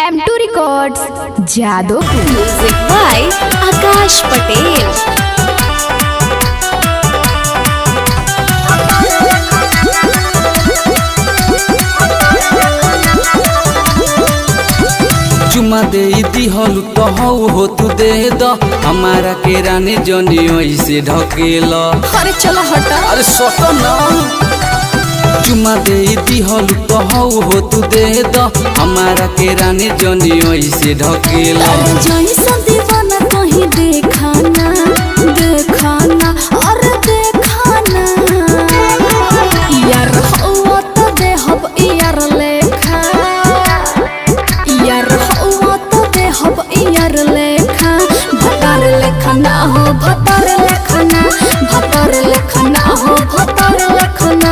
M2 Records Jadopur. Music by Aakash Patel. चुमा दे दिहलु तो हो तू दे द हमारा के रानी जनी ऐसे ढकेल। अरे चलो हटा। अरे सोटो ना। चुमा दे दिहलु तो हो तू दे द हमारा के रानी जनी ऐसे ढकेल। जैसा दीवाना कहीं देखाना देखाना और देखाना यार हुआ तो देहब यार लेखा यार हुआ तो देहब यार लेखा भतार लेखा ना हो भतार लेखा ना भतार लेखा ना हो भतार लेखा ना।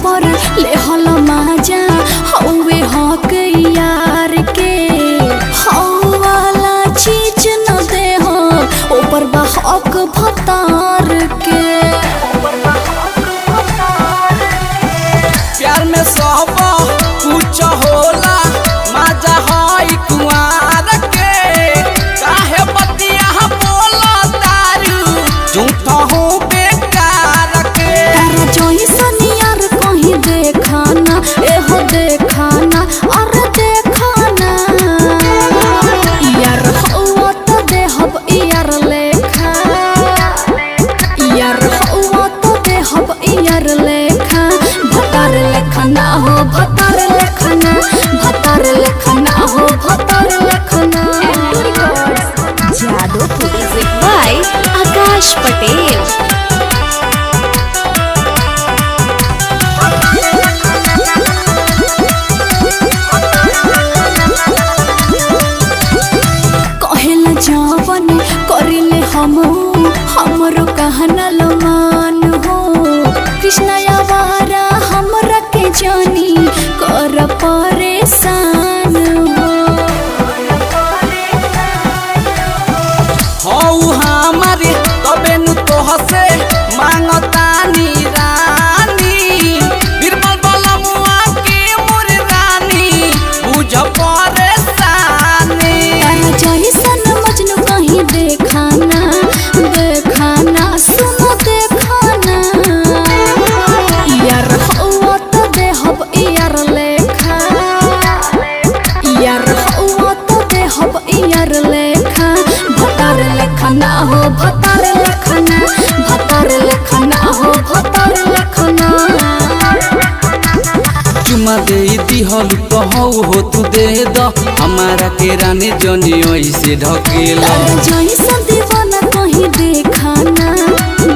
पर ले हल माजा हौवे हक यार के हौवाला चीज न दे हो ऊपर बहक भतार के। प्यार में सब कुछ होला मजा है कुआर के काहे बतिया बोला तारू झूठा हो बेकार के। तारा जैसन यार कहीं देखाना एहो देखाना और देखाना यार हुआ तो देहब यार लेखा यार हुआ तो देहब यार लेखा भतार लेखा ना हो भतार लेखा ना भतार लेखा ना हो भतार लेखा ना। M2 Records Jadopur. Music by Aakash Patel. जावन करिले हमरो कहना लमान हो कृष्ण यावारा हमरा के जानी कर परेशान हो हमारे तबे नु तो हसे मांगतानी रानी बिरबल वाला मुआ के मोर रानी बुझ परेशानी। जैसन मजनू कहीं देखाना देखाना सुनो देखाना यार हुआ तो देहब यार लेखा यार हुआ तो देहब यार लेखा भतार लेखा ना हो भतार लेखा ना भतार लेखा ना हो भतार लेखा ना। चुमा दे दिहलु तो हो तू दे द हमारा के रानी जनी ऐसे ढकेल। जैसा दीवाना कहीं देखाना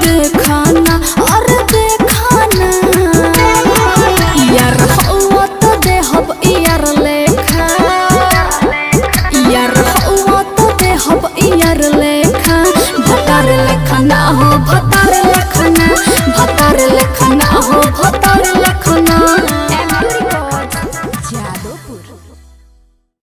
देखाना और देखाना यार हुआ तो देहब यार लेखा यार हुआ तो देहब यार लेखा भतार लेखा ना हो भतार